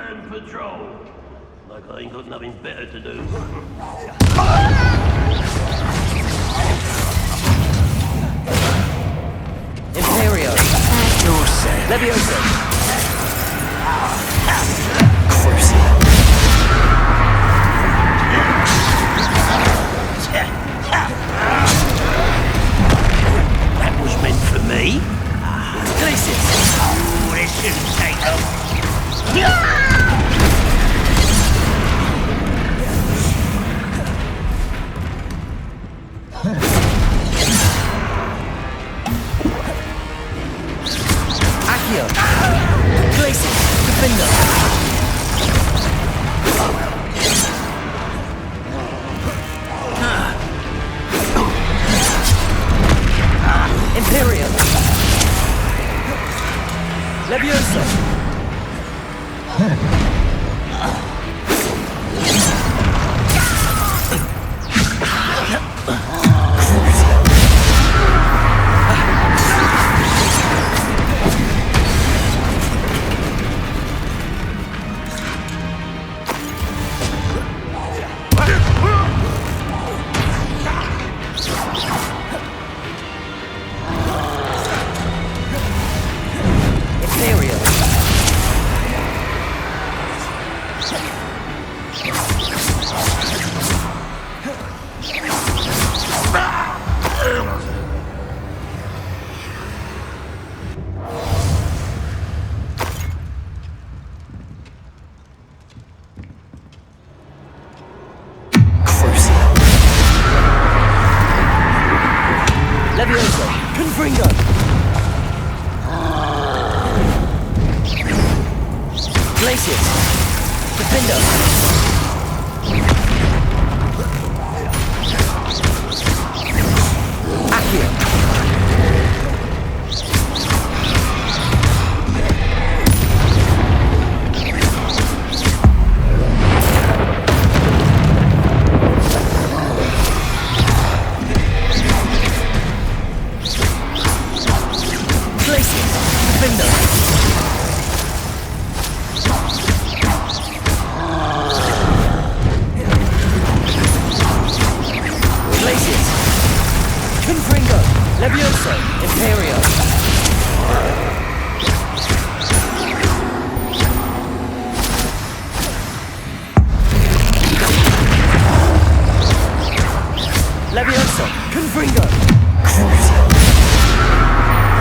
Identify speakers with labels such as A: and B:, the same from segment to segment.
A: grand patrol. Like I ain't got nothing better to do.
B: Imperio. Leviosa.
C: Crucial.
A: That was meant for me.
B: Glacius.
A: Ooh, this shouldn't take long.
B: Accio. Glacius. Defender. Imperium. Leviosa. Imperium. Leviosa. Confringo. Glacius. Defender. Accio. Glacius. Defender. Glacius. Confringo. Leviosa. Imperio. Leviosa. Confringo.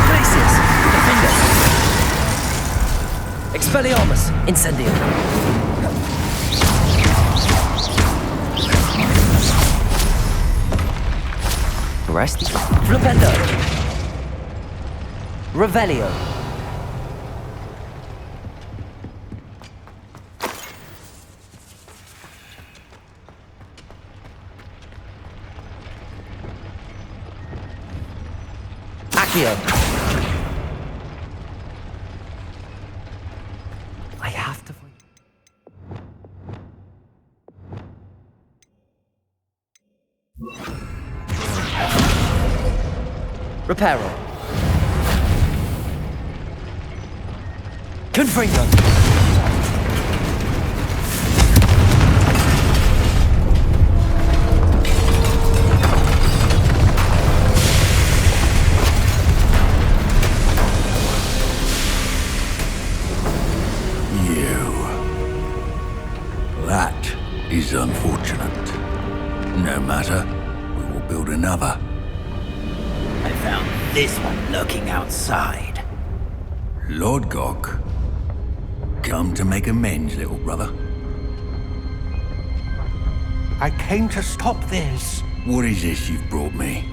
B: Glacius. Defender. Expelliarmus. Incendio. Resti. Flipendo. Revelio. Accio. I have to find. Reparo. Confringo.
D: That is unfortunate. No matter, we will build another.
C: I found this one lurking outside.
D: Lord Gok, come to make amends, little brother.
A: I came to stop this.
D: What is this you've brought me?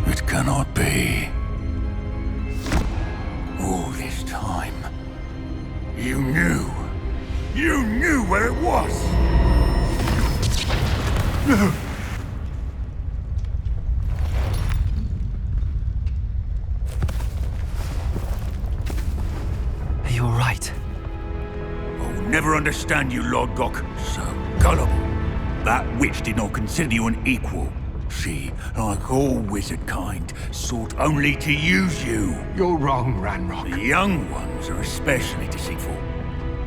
D: It cannot be. All this time, you knew. You knew where it was.
B: Are you all right?
D: I will never understand you, Lord Gok. So gullible. That witch did not consider you an equal. She, like all wizard kind, sought only to use you.
E: You're wrong, Ranrock.
D: The young ones are especially deceitful.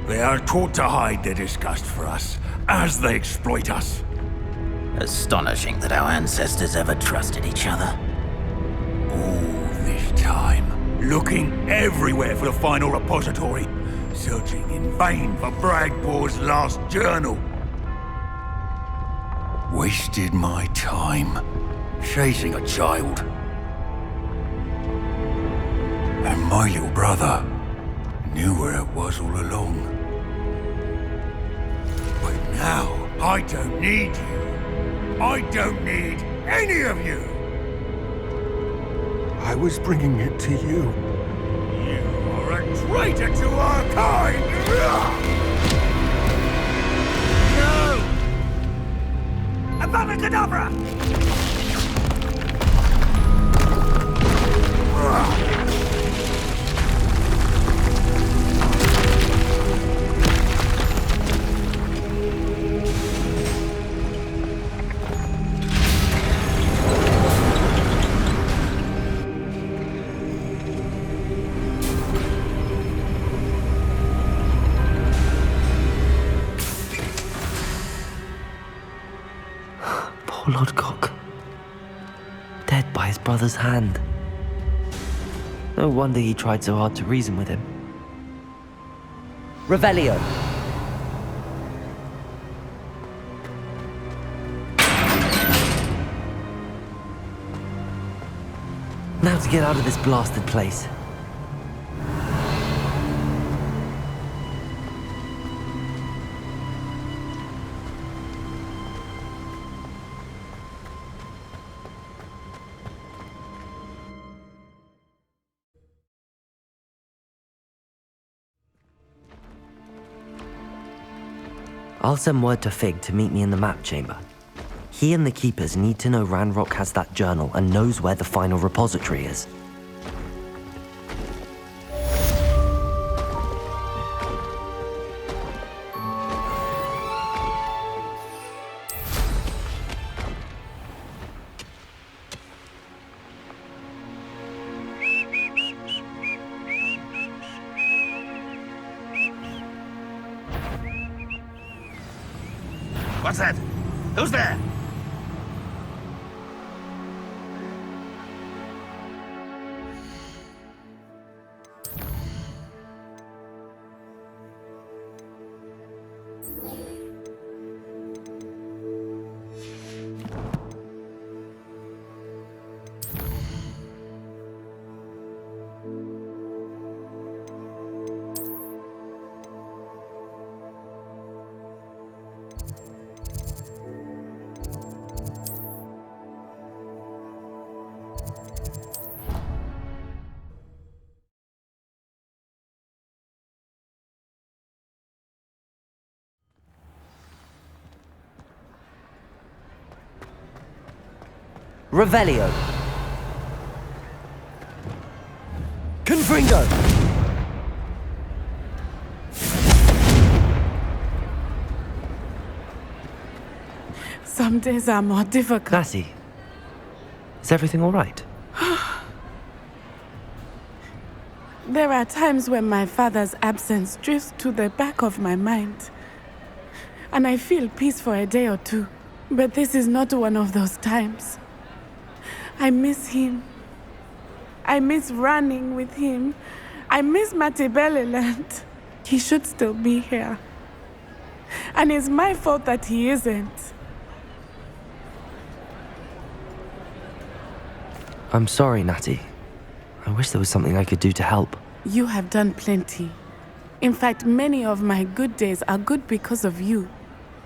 D: They are taught to hide their disgust for us, as they exploit us.
C: Astonishing that our ancestors ever trusted each other.
D: All this time, looking everywhere for the final repository, searching in vain for Bragpor's last journal. Wasted my time, chasing a child. And my little brother knew where it was all along. But now, I don't need you. I don't need any of you.
E: I was bringing it to you.
D: You are a traitor to our kind! No! Avada Kedavra!
B: Poor Lord Cock. Dead by his brother's hand. No wonder he tried so hard to reason with him. Revelio. Now to get out of this blasted place. I'll send word to Fig to meet me in the map chamber. He and the Keepers need to know Ranrock has that journal and knows where the final repository is.
A: What's that? Who's there?
B: Revelio. Confringo.
F: Some days are more difficult.
B: Lassie, is everything all right?
F: There are times when my father's absence drifts to the back of my mind, and I feel peace for a day or two. But this is not one of those times. I miss him. I miss running with him. I miss Matebeleland. He should still be here. And it's my fault that he isn't.
B: I'm sorry, Natty. I wish there was something I could do to help.
F: You have done plenty. In fact, many of my good days are good because of you.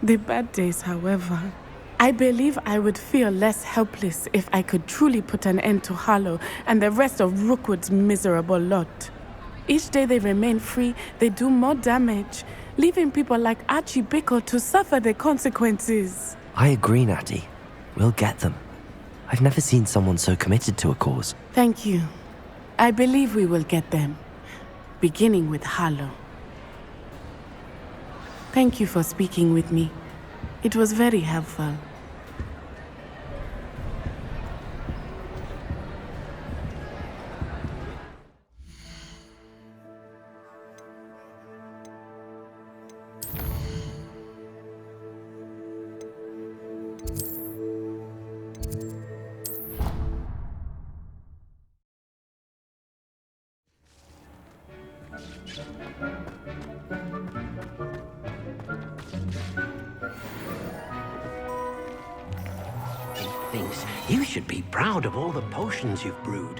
F: The bad days, however. I believe I would feel less helpless if I could truly put an end to Harlow and the rest of Rookwood's miserable lot. Each day they remain free, they do more damage, leaving people like Archie Bickle to suffer the consequences.
B: I agree, Natty. We'll get them. I've never seen someone so committed to a cause.
F: Thank you. I believe we will get them, beginning with Harlow. Thank you for speaking with me. It was very helpful.
A: He thinks you should be proud of all the potions you've brewed.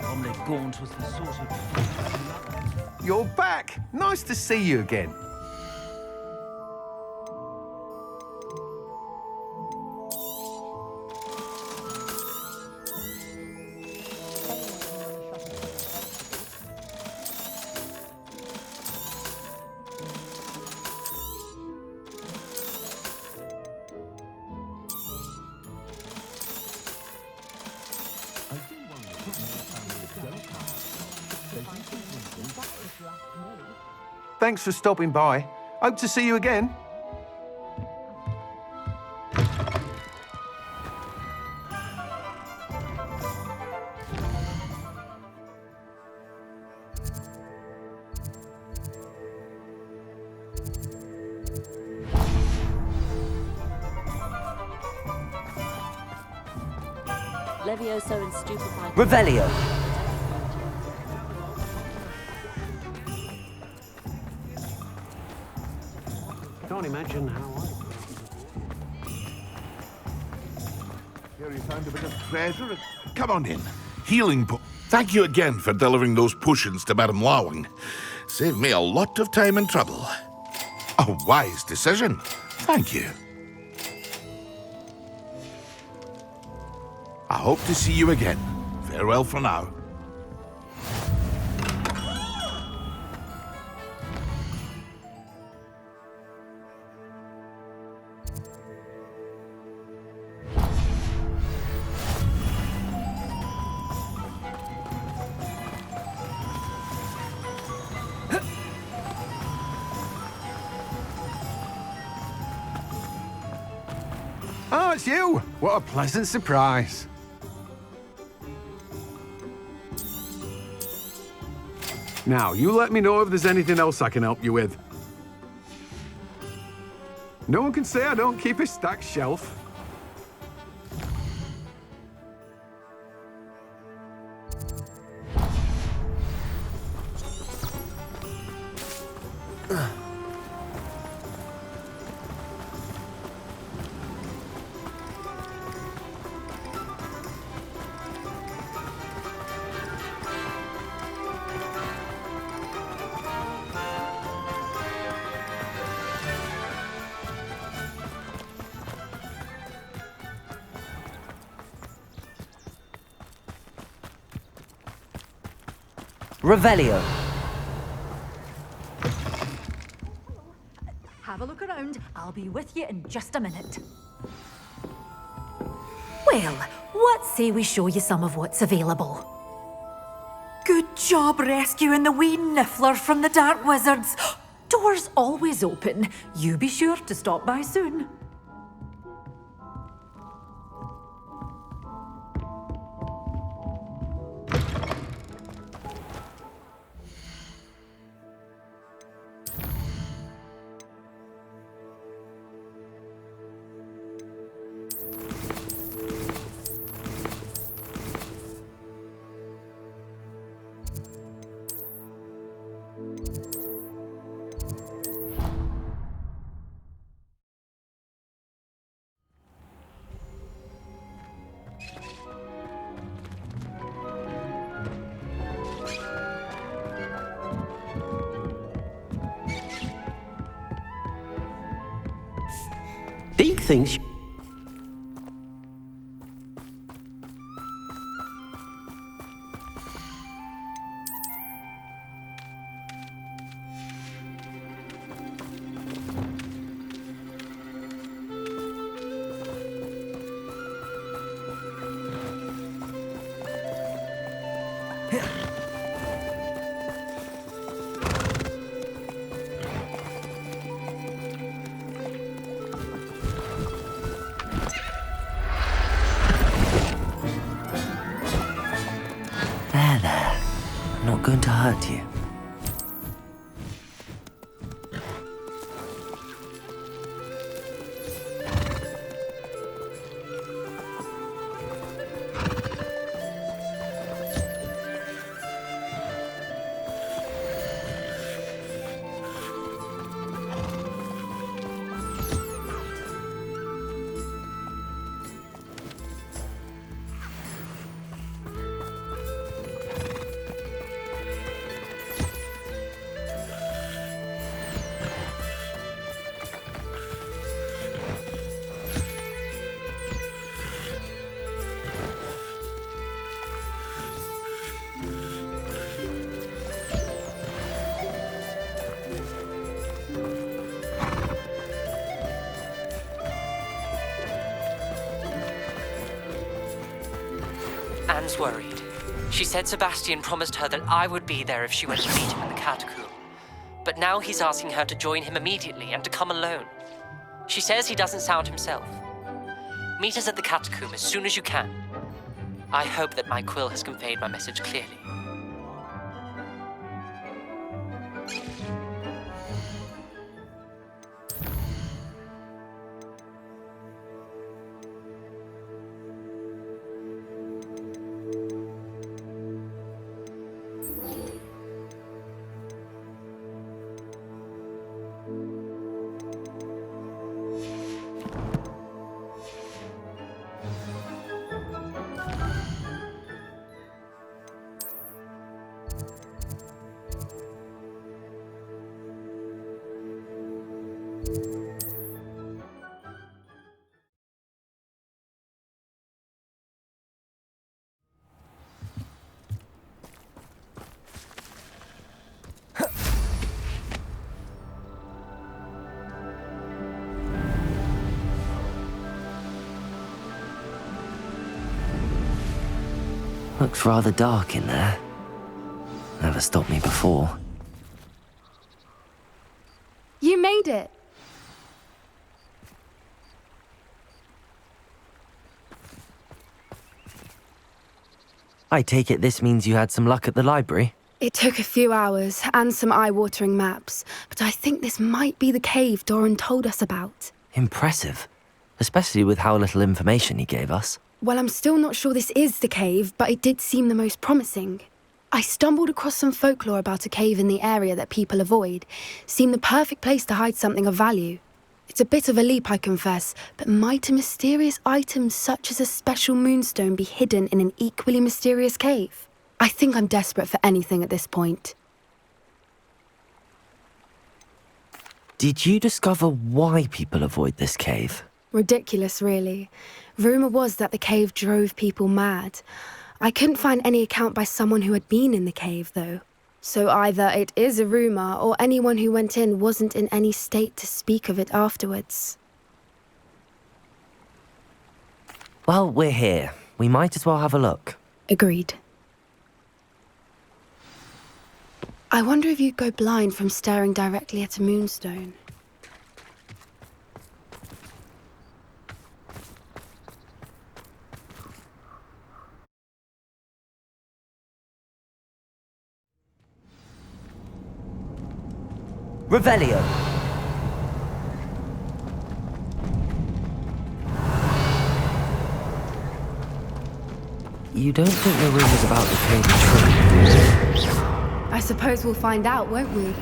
G: Omni Gaunt was the sort of...
E: You're back! Nice to see you again. Thanks for stopping by. Hope to see you again.
H: Levioso and stupefied.
B: Revelio.
A: Can't imagine how
I: Here you found a bit of treasure. Come on in. Healing po... Thank you again for delivering those potions to Madame Lawing. Saved me a lot of time and trouble. A wise decision. Thank you. I hope to see you again. Farewell for now.
E: Oh, it's you! What a pleasant surprise. Now, you let me know if there's anything else I can help you with. No one can say I don't keep a stacked shelf.
B: Revelio.
H: Have a look around. I'll be with you in just a minute. Well, what say we show you some of what's available? Good job rescuing the wee niffler from the Dark Wizards. Doors always open. You be sure to stop by soon.
A: thinks...
B: There. I'm not going to hurt you.
J: Anne's worried. She said Sebastian promised her that I would be there if she went to meet him in the catacomb. But now he's asking her to join him immediately and to come alone. She says he doesn't sound himself. Meet us at the catacomb as soon as you can. I hope that my quill has conveyed my message clearly.
B: Looks rather dark in there. Never stopped me before.
K: You made it!
B: I take it this means you had some luck at the library?
K: It took a few hours and some eye-watering maps, but I think this might be the cave Doran told us about.
B: Impressive. Especially with how little information he gave us.
K: Well, I'm still not sure this is the cave, but it did seem the most promising. I stumbled across some folklore about a cave in the area that people avoid. Seemed the perfect place to hide something of value. It's a bit of a leap, I confess, but might a mysterious item such as a special moonstone be hidden in an equally mysterious cave? I think I'm desperate for anything at this point.
B: Did you discover why people avoid this cave?
K: Ridiculous, really. Rumour was that the cave drove people mad. I couldn't find any account by someone who had been in the cave, though. So either it is a rumour, or anyone who went in wasn't in any state to speak of it afterwards.
B: Well, we're here. We might as well have a look.
K: Agreed. I wonder if you'd go blind from staring directly at a moonstone.
B: Revelio. You don't think the rumors about the cave are true?
K: I suppose we'll find out, won't we?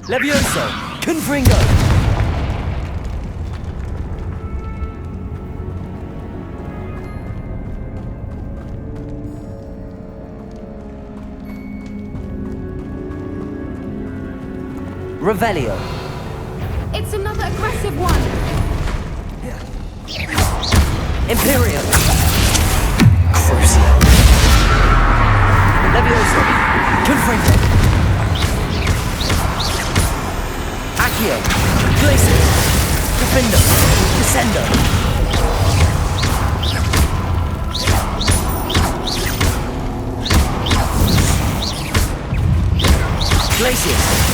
B: Levioso! Confringo! Revelio.
K: It's another aggressive one.
B: Imperium. Crucio. Levioso. Confringo. Accio. Glacius. Defendo. Descendo. Glacius.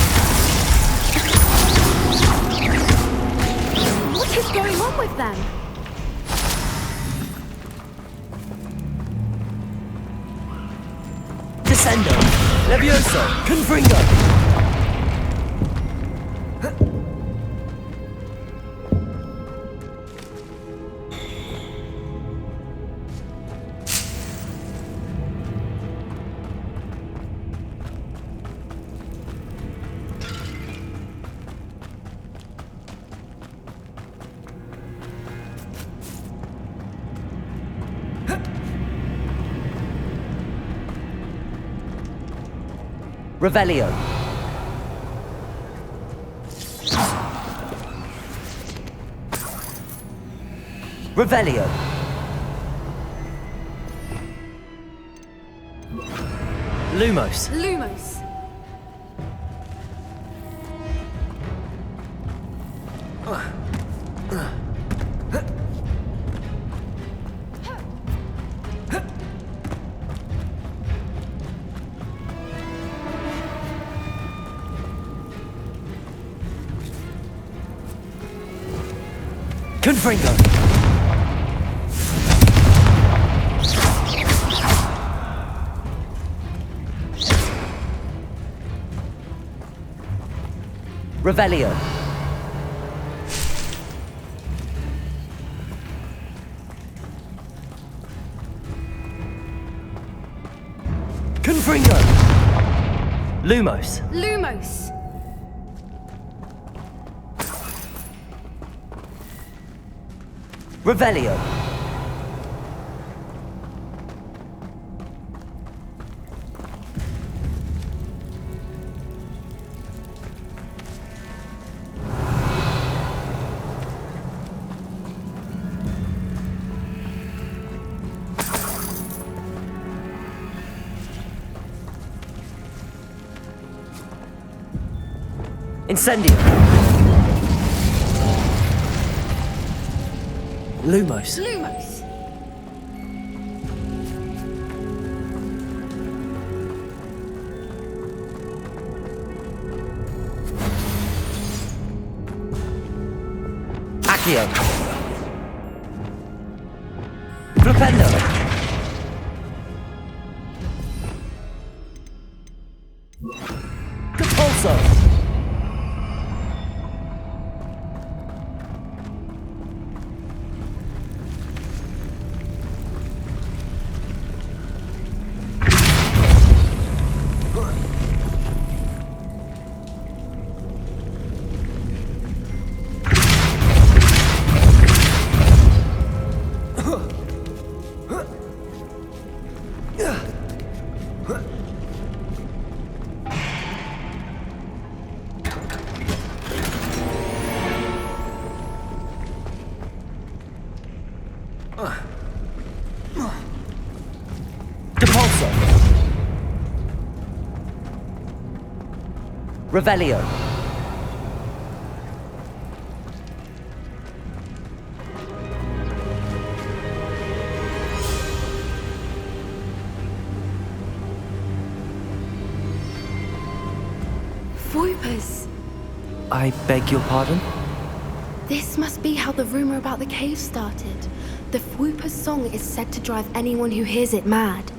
K: What is going on with them?
B: Descendo. Levioso. Confringo. Revelio. Revelio. Lumos.
K: Lumos.
B: Confringo. Revelio. Confringo. Lumos.
K: Lumos.
B: Revelio. Incendio. Lumos.
K: Lumos.
B: Accio. Flipendo. Capulso. Depulso. Revelio.
K: Voipers.
B: I beg your pardon?
K: This must be how the rumor about the cave started. The Fwooper's song is said to drive anyone who hears it mad.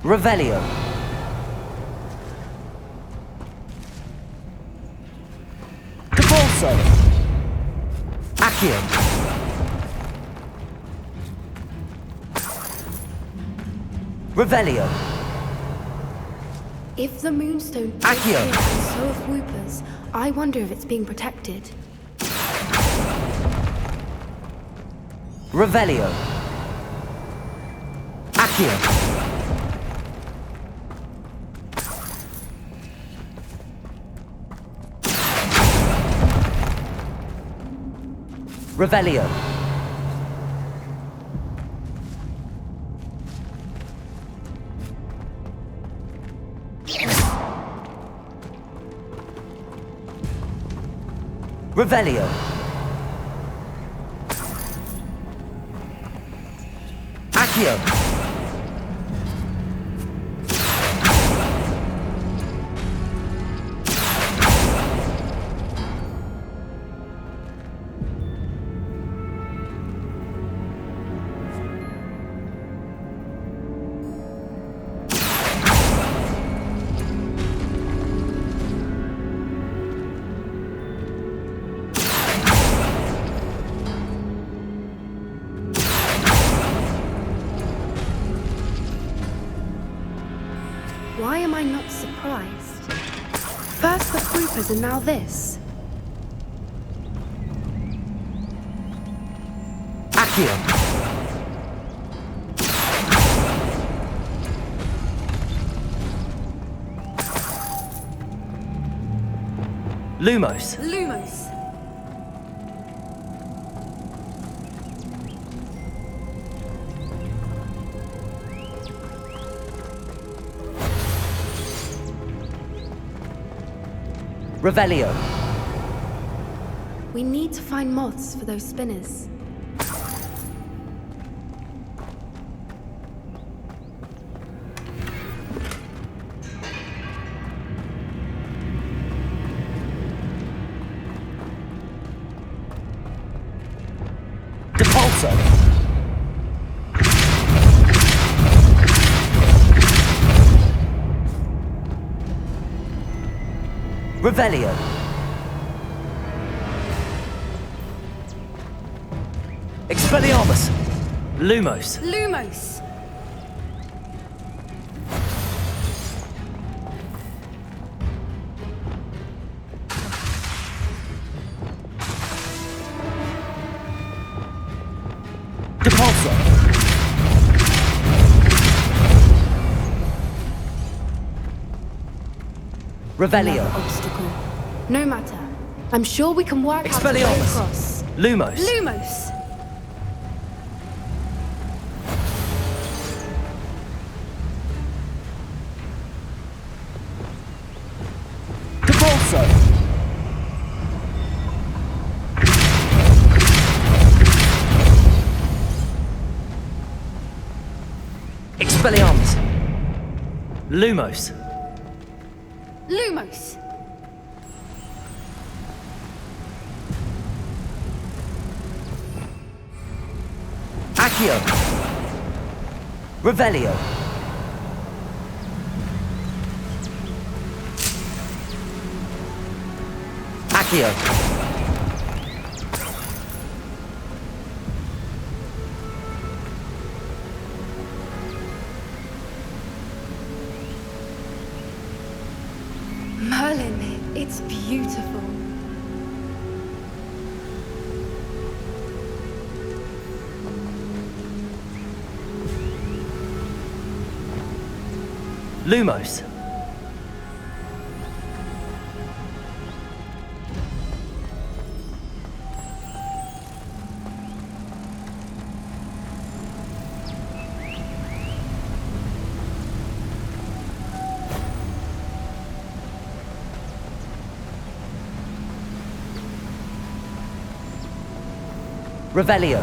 B: Revelio. Depulso. Accio. Revelio.
K: If the Moonstone is
B: Accio.
K: and so are Fwoopers, I wonder if it's being protected.
B: Revelio. Accio. Revelio. Revelio. Accio.
K: Why am I not surprised? First the creepers and now this.
B: Accio. Lumos.
K: Lumos.
B: Revelio.
K: We need to find moths for those spinners.
B: Depulso. Revelio. Expelliarmus. Lumos.
K: Lumos!
B: Depulso. Revelio.
K: Another obstacle. No matter. I'm sure we can work out a way
B: Expelliarmus.
K: across.
B: Lumos.
K: Lumos!
B: Depulso. Expelliarmus. Lumos.
K: Lumos!
B: Accio. Revelio. Accio.
K: Merlin, it's beautiful.
B: Lumos. Revelio.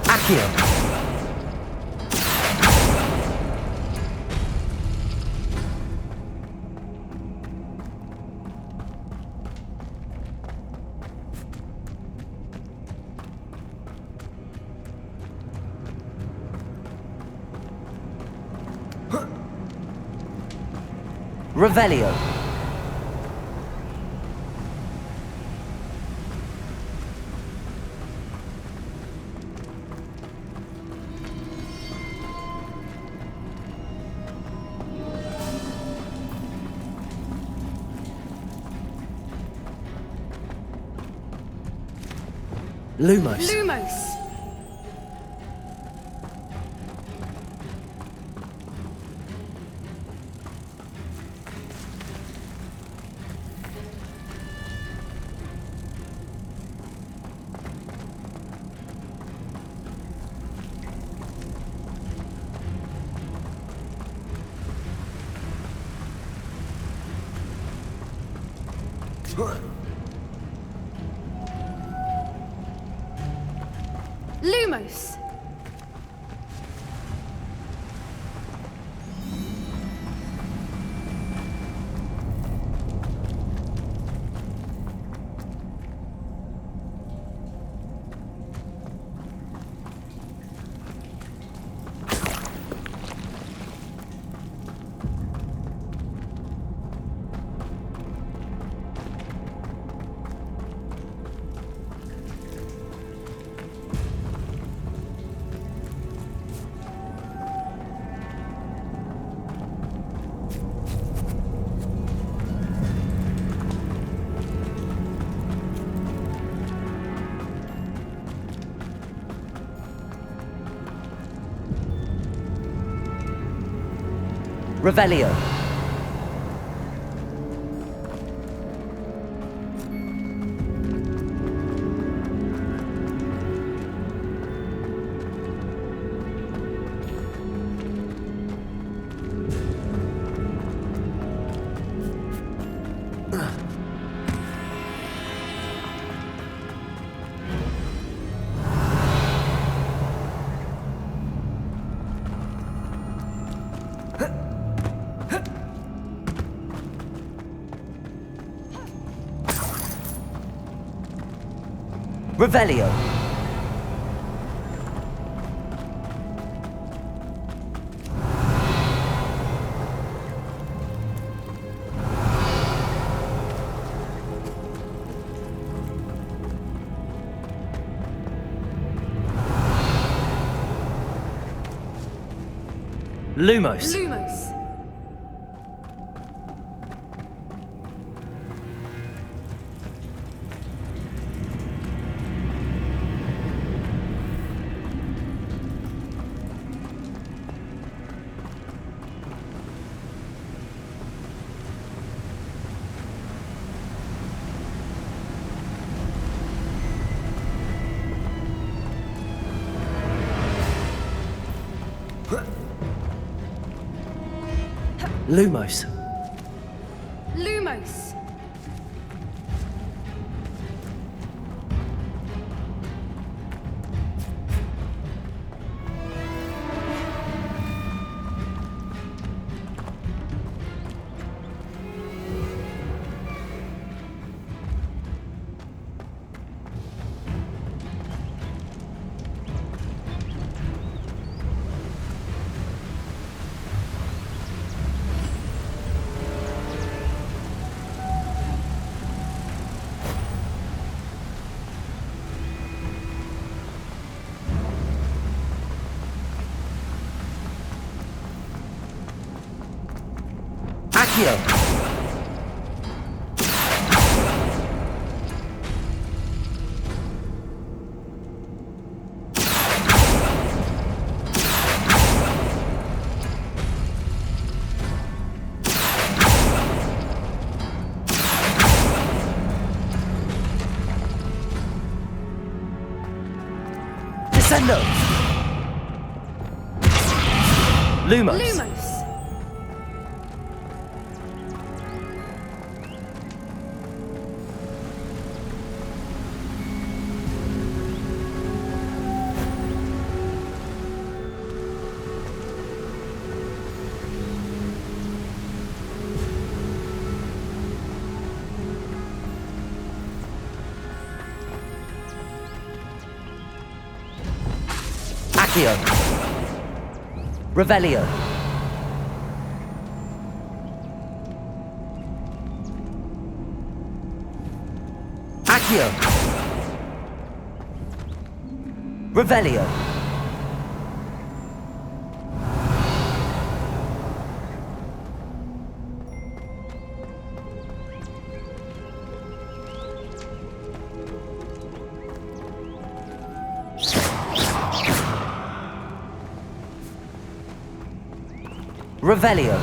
B: Accio. Revelio. Lumos.
K: Lumos! Lumos!
B: Revelio. Revelio. Lumos.
K: Lumos!
B: Lumos.
K: Lumos!
B: Accio. Descendo. Lumos.
K: Lumos!
B: Accio. Revelio. Accio. Revelio. Revelio.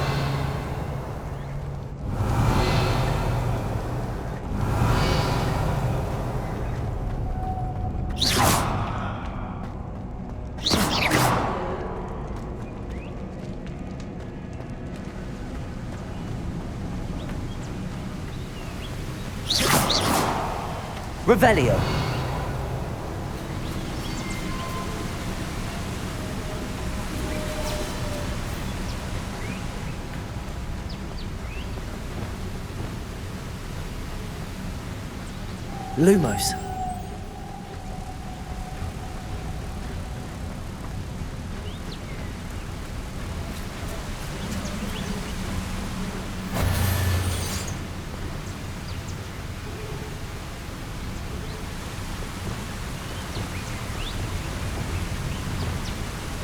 B: Revelio. Lumos.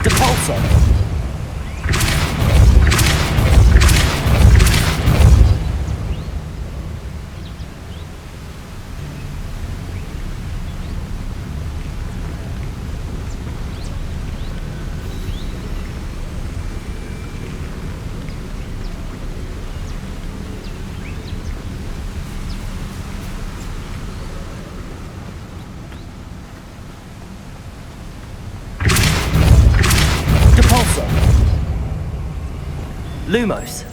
B: Depulso. Depulso. Lumos.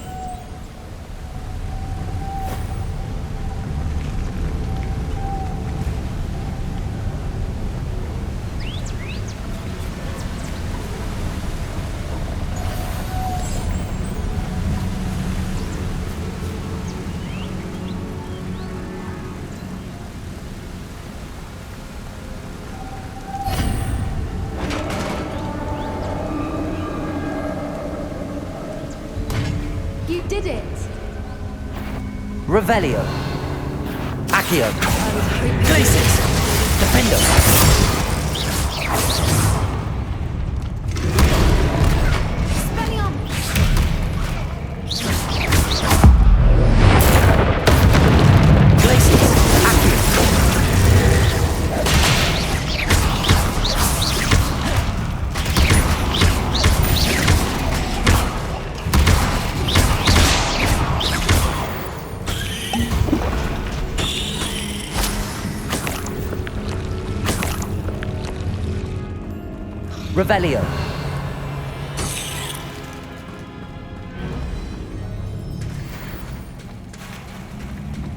K: You did it!
B: Revelio. Accio. Glacis. Defendo. Glacis. Accio. Revelio.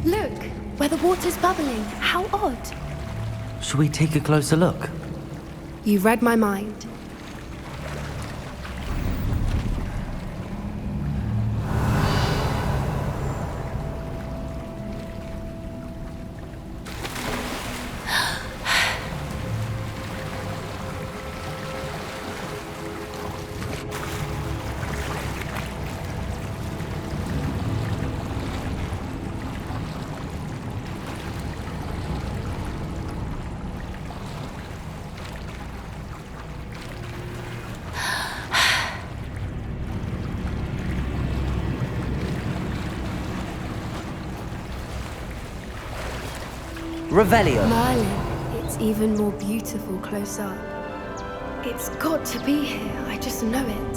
K: Look, where the water's bubbling. How odd.
B: Should we take a closer look?
K: You read my mind.
B: Revelio.
K: Merlin, it's even more beautiful close up. It's got to be here, I just know it.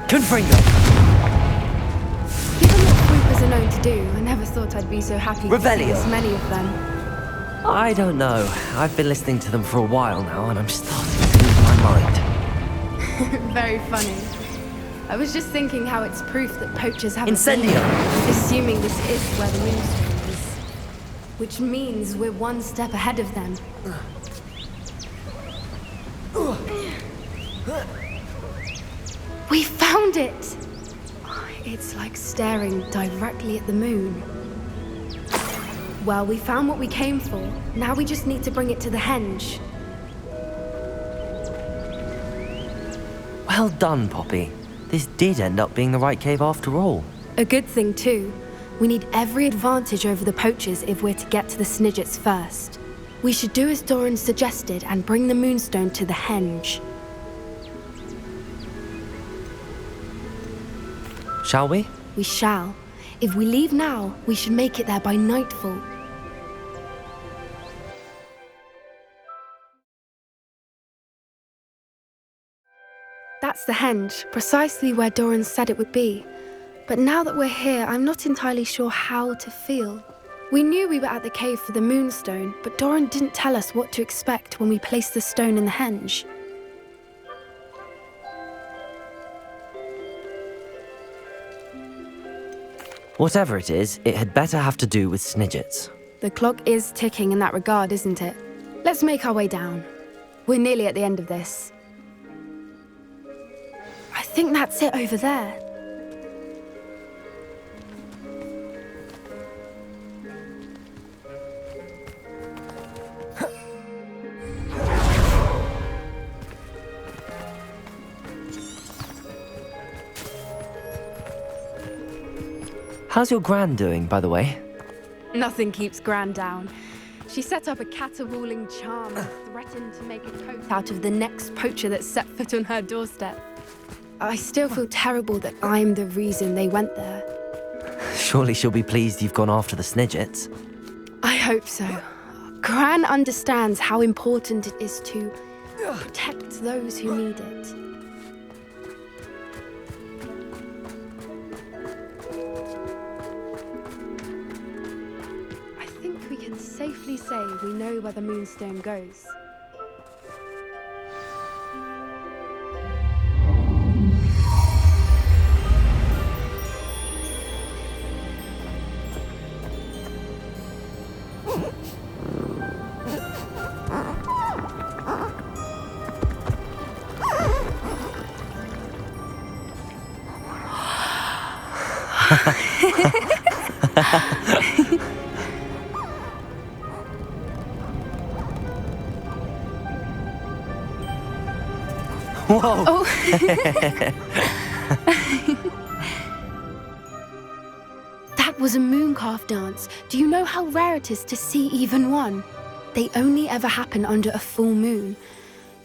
B: Confringo.
K: Given what creepers are known to do, I never thought I'd be so happy to see
B: Revelio.
K: as many of them.
B: I don't know. I've been listening to them for a while now, and I'm starting to lose my mind.
K: Very funny. I was just thinking how it's proof that poachers haven't
B: Incendio!
K: been, assuming this is where the moonstone is. Which means we're one step ahead of them. We found it! It's like staring directly at the moon. Well, we found what we came for. Now we just need to bring it to the henge.
B: Well done, Poppy. This did end up being the right cave after all.
K: A good thing, too. We need every advantage over the poachers if we're to get to the Snidgets first. We should do as Doran suggested and bring the moonstone to the henge.
B: Shall we?
K: We shall. If we leave now, we should make it there by nightfall. That's the henge, precisely where Doran said it would be. But now that we're here, I'm not entirely sure how to feel. We knew we were at the cave for the moonstone, but Doran didn't tell us what to expect when we placed the stone in the henge.
B: Whatever it is, it had better have to do with Snidgets.
K: The clock is ticking in that regard, isn't it? Let's make our way down. We're nearly at the end of this. I think that's it over there.
B: How's your Gran doing, by the way?
K: Nothing keeps Gran down. She set up a caterwauling charm and threatened to make a coat out of the next poacher that set foot on her doorstep. I still feel terrible that I'm the reason they went there.
B: Surely she'll be pleased you've gone after the Snidgets.
K: I hope so. Gran understands how important it is to protect those who need it. I think we can safely say we know where the moonstone goes.
B: Whoa!
K: Oh. That was a mooncalf dance. Do you know how rare it is to see even one? They only ever happen under a full moon.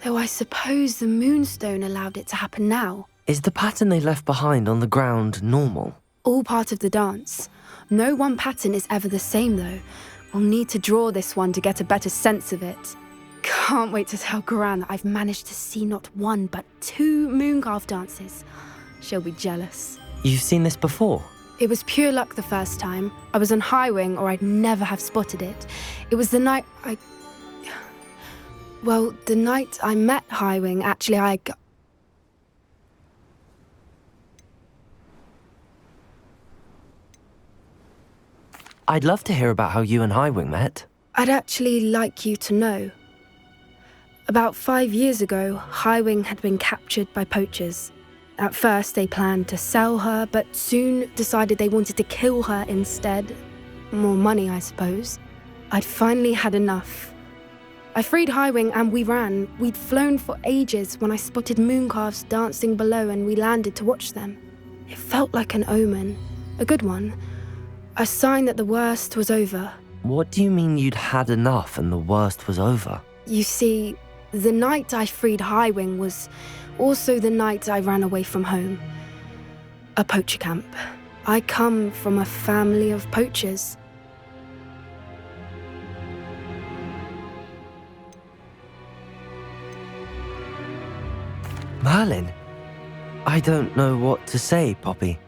K: Though I suppose the moonstone allowed it to happen now.
B: Is the pattern they left behind on the ground normal?
K: All part of the dance. No one pattern is ever the same, though. We'll need to draw this one to get a better sense of it. Can't wait to tell Gran that I've managed to see not one, but 2 mooncalf dances. She'll be jealous.
B: You've seen this before?
K: It was pure luck the first time. I was on Highwing, or I'd never have spotted it. It was the night the night I met Highwing, actually,
B: I'd love to hear about how you and Highwing met.
K: I'd actually like you to know. About 5 years ago, Highwing had been captured by poachers. At first, they planned to sell her, but soon decided they wanted to kill her instead. More money, I suppose. I'd finally had enough. I freed Highwing and we ran. We'd flown for ages when I spotted mooncalves dancing below and we landed to watch them. It felt like an omen. A good one. A sign that the worst was over.
B: What do you mean you'd had enough and the worst was over?
K: You see, the night I freed Highwing was also the night I ran away from home. A poacher camp. I come from a family of poachers.
B: Merlin? I don't know what to say, Poppy.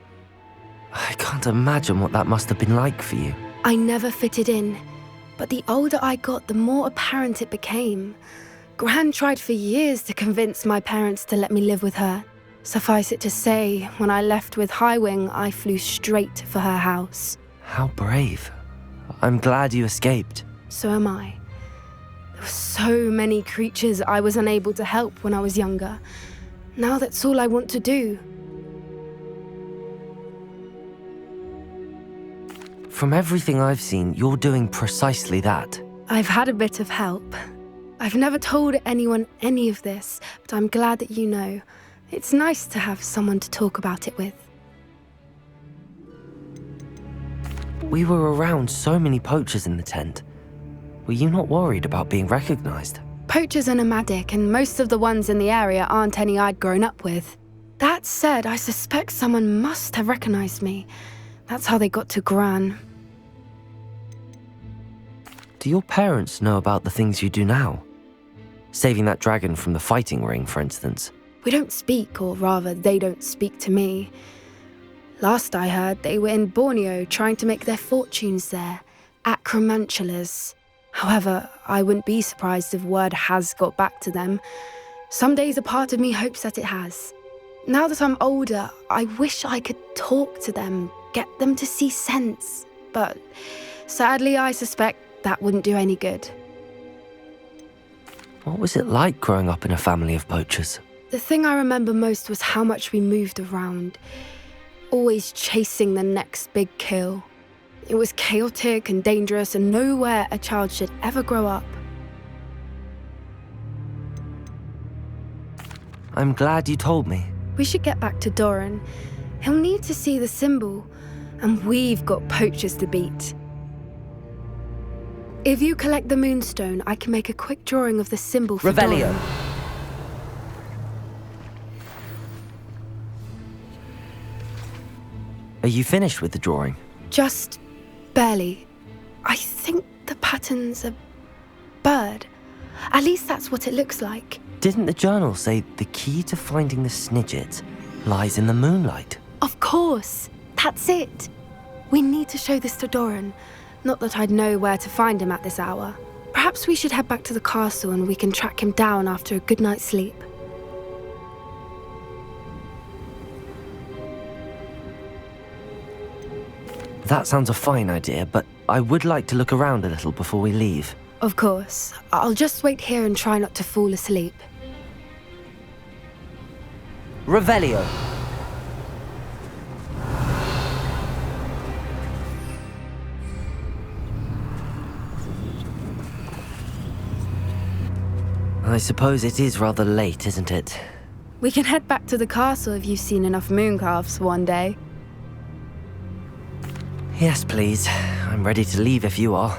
B: I can't imagine what that must have been like for you.
K: I never fitted in, but the older I got, the more apparent it became. Gran tried for years to convince my parents to let me live with her. Suffice it to say, when I left with Highwing, I flew straight for her house.
B: How brave. I'm glad you escaped.
K: So am I. There were so many creatures I was unable to help when I was younger. Now that's all I want to do.
B: From everything I've seen, you're doing precisely that.
K: I've had a bit of help. I've never told anyone any of this, but I'm glad that you know. It's nice to have someone to talk about it with.
B: We were around so many poachers in the tent. Were you not worried about being recognized?
K: Poachers are nomadic, and most of the ones in the area aren't any I'd grown up with. That said, I suspect someone must have recognized me. That's how they got to Gran.
B: Do your parents know about the things you do now? Saving that dragon from the fighting ring, for instance.
K: We don't speak, or rather, they don't speak to me. Last I heard, they were in Borneo trying to make their fortunes there, acromantulas. However, I wouldn't be surprised if word has got back to them. Some days a part of me hopes that it has. Now that I'm older, I wish I could talk to them, get them to see sense. But sadly, I suspect that wouldn't do any good.
B: What was it like growing up in a family of poachers?
K: The thing I remember most was how much we moved around, always chasing the next big kill. It was chaotic and dangerous and nowhere a child should ever grow up.
B: I'm glad you told me.
K: We should get back to Doran. He'll need to see the symbol, and we've got poachers to beat. If you collect the moonstone, I can make a quick drawing of the symbol for
B: Revelio.
K: Doran.
B: Are you finished with the drawing?
K: Just barely. I think the pattern's a bird. At least that's what it looks like.
B: Didn't the journal say the key to finding the Snidget lies in the moonlight?
K: Of course. That's it. We need to show this to Doran. Not that I'd know where to find him at this hour. Perhaps we should head back to the castle and we can track him down after a good night's sleep.
B: That sounds a fine idea, but I would like to look around a little before we leave.
K: Of course. I'll just wait here and try not to fall asleep.
B: Revelio. I suppose it is rather late, isn't it?
K: We can head back to the castle if you've seen enough mooncalves one day.
B: Yes, please. I'm ready to leave if you are.